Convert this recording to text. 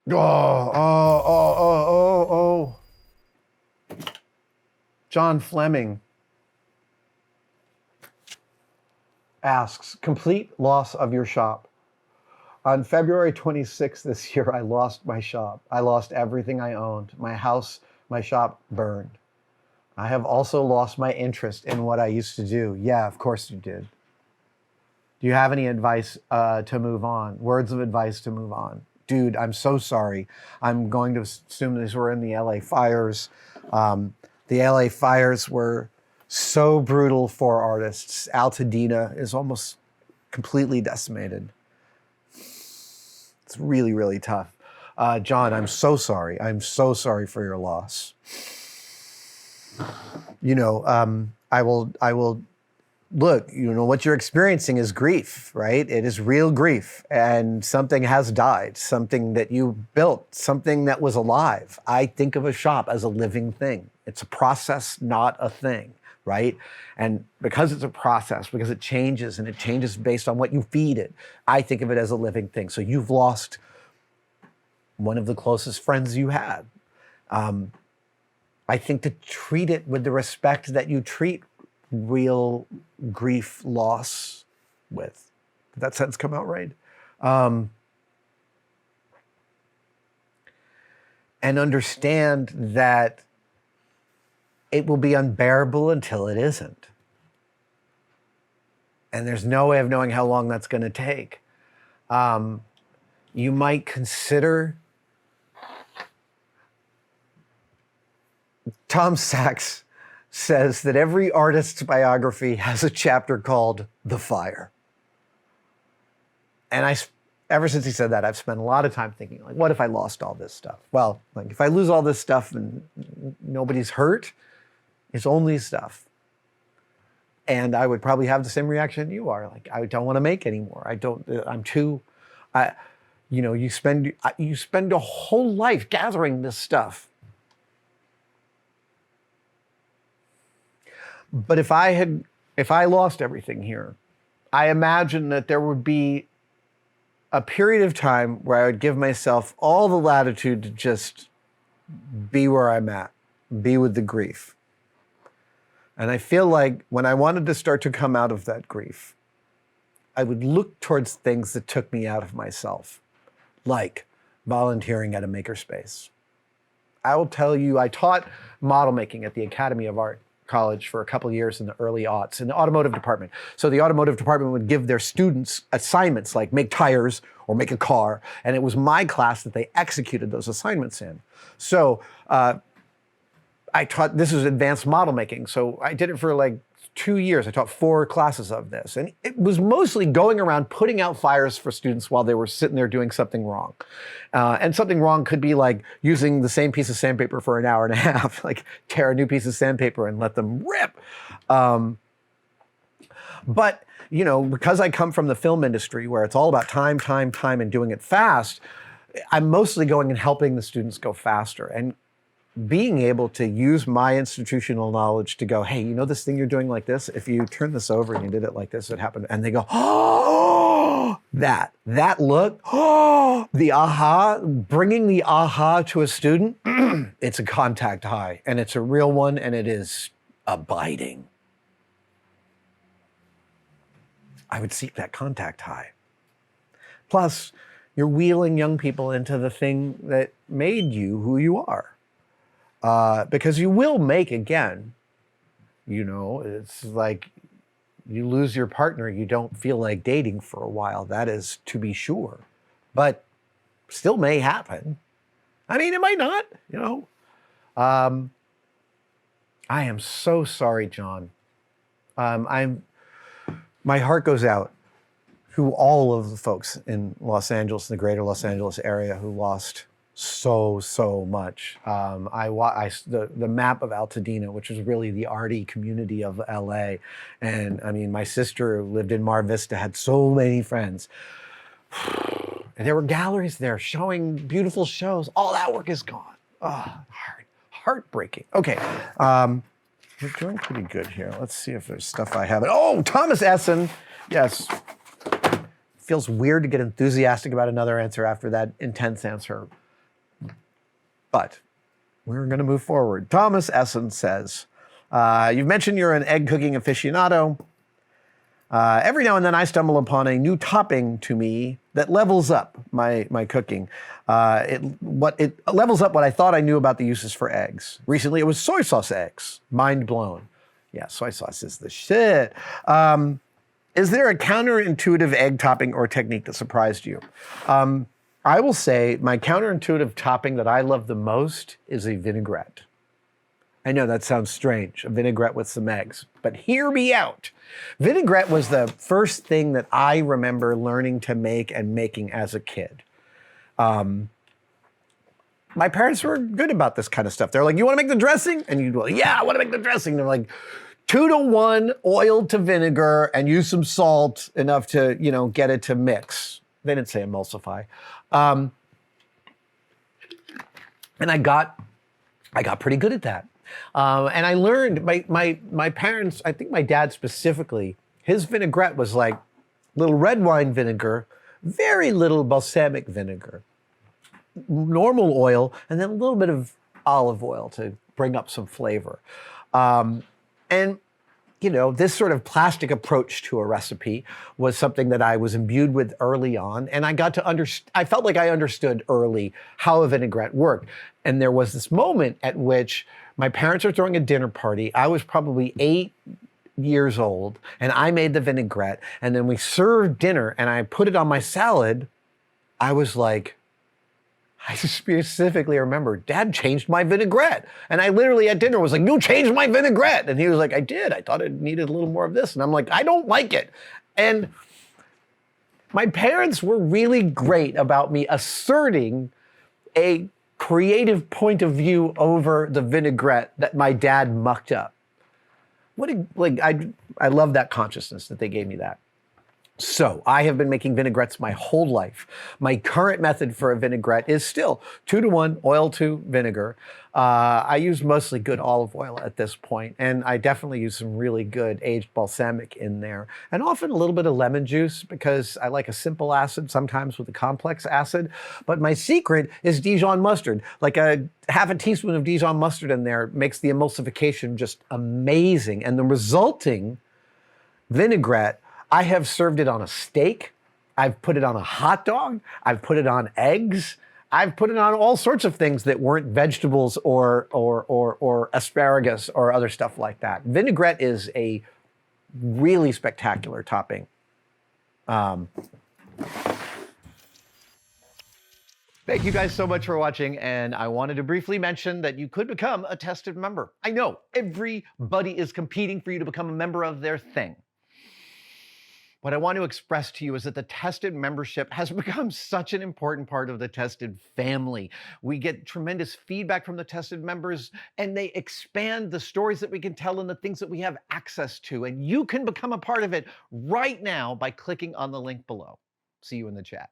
Oh. John Fleming asks, complete loss of your shop. On February 26th this year, I lost my shop. I lost everything I owned. My house, my shop burned. I have also lost my interest in what I used to do. Yeah, of course you did. Do you have any advice to move on? Words of advice to move on? Dude, I'm so sorry. I'm going to assume these were in the LA fires. The LA fires were so brutal for artists. Altadena is almost completely decimated. It's really, really tough. John, I'm so sorry. I'm so sorry for your loss. You know, I will look, you know, what you're experiencing is grief, right? It is real grief, and something has died, something that you built, something that was alive. I think of a shop as a living thing. It's a process, not a thing, right? And because it's a process, because it changes, and it changes based on what you feed it, I think of it as a living thing. So you've lost one of the closest friends you had. I think to treat it with the respect that you treat real grief loss with. Did that sentence come out right? And understand that it will be unbearable until it isn't. And there's no way of knowing how long that's going to take. You might consider... Tom Sachs says that every artist's biography has a chapter called The Fire. And ever since he said that, I've spent a lot of time thinking, like, what if I lost all this stuff? Well, like, if I lose all this stuff and nobody's hurt, it's only stuff. And I would probably have the same reaction you are. Like, I don't want to make anymore. You spend a whole life gathering this stuff. But if I lost everything here, I imagine that there would be a period of time where I would give myself all the latitude to just be where I'm at, be with the grief. And I feel like when I wanted to start to come out of that grief, I would look towards things that took me out of myself, like volunteering at a makerspace. I will tell you, I taught model making at the Academy of Art College for a couple of years in the early aughts in the automotive department. So the automotive department would give their students assignments like make tires or make a car. And it was my class that they executed those assignments in. So I taught, this was advanced model making. So I did it for like 2 years. I taught 4 classes of this. And it was mostly going around putting out fires for students while they were sitting there doing something wrong. And something wrong could be like using the same piece of sandpaper for an hour and a half, like tear a new piece of sandpaper and let them rip. But, you know, because I come from the film industry where it's all about time, and doing it fast, I'm mostly going and helping the students go faster. And being able to use my institutional knowledge to go, hey, you know this thing you're doing like this? If you turn this over and you did it like this, it happened. And they go, oh, that look, oh, the aha, bringing the aha to a student, it's a contact high, and it's a real one, and it is abiding. I would seek that contact high. Plus, you're wheeling young people into the thing that made you who you are. Because you will make again. You know, it's like you lose your partner, you don't feel like dating for a while. That is to be sure. But still may happen. I mean, it might not, you know. I am so sorry, John. My heart goes out to all of the folks in Los Angeles, the greater Los Angeles area, who lost so much. The map of Altadena, which is really the arty community of LA. And I mean, my sister lived in Mar Vista, had so many friends. And there were galleries there showing beautiful shows. All that work is gone. Oh, heartbreaking. Okay, we're doing pretty good here. Let's see if there's stuff I haven't. Oh, Thomas Esson, yes. Feels weird to get enthusiastic about another answer after that intense answer. But we're going to move forward. Thomas Esson says, you've mentioned you're an egg cooking aficionado. Every now and then I stumble upon a new topping to me that levels up my cooking. It levels up what I thought I knew about the uses for eggs. Recently it was soy sauce eggs. Mind blown. Yeah, soy sauce is the shit. Is there a counterintuitive egg topping or technique that surprised you? I will say my counterintuitive topping that I love the most is a vinaigrette. I know that sounds strange, a vinaigrette with some eggs, but hear me out. Vinaigrette was the first thing that I remember learning to make and making as a kid. My parents were good about this kind of stuff. They're like, you want to make the dressing? And you'd go, yeah, I want to make the dressing. They're like, 2-to-1 oil to vinegar and use some salt enough to, get it to mix. They didn't say emulsify. And I got pretty good at that. And I learned, my parents, I think my dad specifically, his vinaigrette was like little red wine vinegar, very little balsamic vinegar, normal oil, and then a little bit of olive oil to bring up some flavor. And this sort of plastic approach to a recipe was something that I was imbued with early on. And I got to I felt like I understood early how a vinaigrette worked. And there was this moment at which my parents were throwing a dinner party. I was probably 8 years old and I made the vinaigrette. And then we served dinner and I put it on my salad. I was like, I specifically remember Dad changed my vinaigrette. And I literally at dinner was like, you changed my vinaigrette. And he was like, I did. I thought it needed a little more of this. And I'm like, I don't like it. And my parents were really great about me asserting a creative point of view over the vinaigrette that my dad mucked up. I love that consciousness that they gave me that. So I have been making vinaigrettes my whole life. My current method for a vinaigrette is still 2-to-1 oil to vinegar. I use mostly good olive oil at this point, and I definitely use some really good aged balsamic in there, and often a little bit of lemon juice because I like a simple acid sometimes with a complex acid. But my secret is Dijon mustard. Like half a teaspoon of Dijon mustard in there makes the emulsification just amazing, and the resulting vinaigrette, I have served it on a steak. I've put it on a hot dog. I've put it on eggs. I've put it on all sorts of things that weren't vegetables or asparagus or other stuff like that. Vinaigrette is a really spectacular topping. Thank you guys so much for watching, and I wanted to briefly mention that you could become a tested member. I know everybody is competing for you to become a member of their thing. What I want to express to you is that the Tested membership has become such an important part of the Tested family. We get tremendous feedback from the Tested members, and they expand the stories that we can tell and the things that we have access to. And you can become a part of it right now by clicking on the link below. See you in the chat.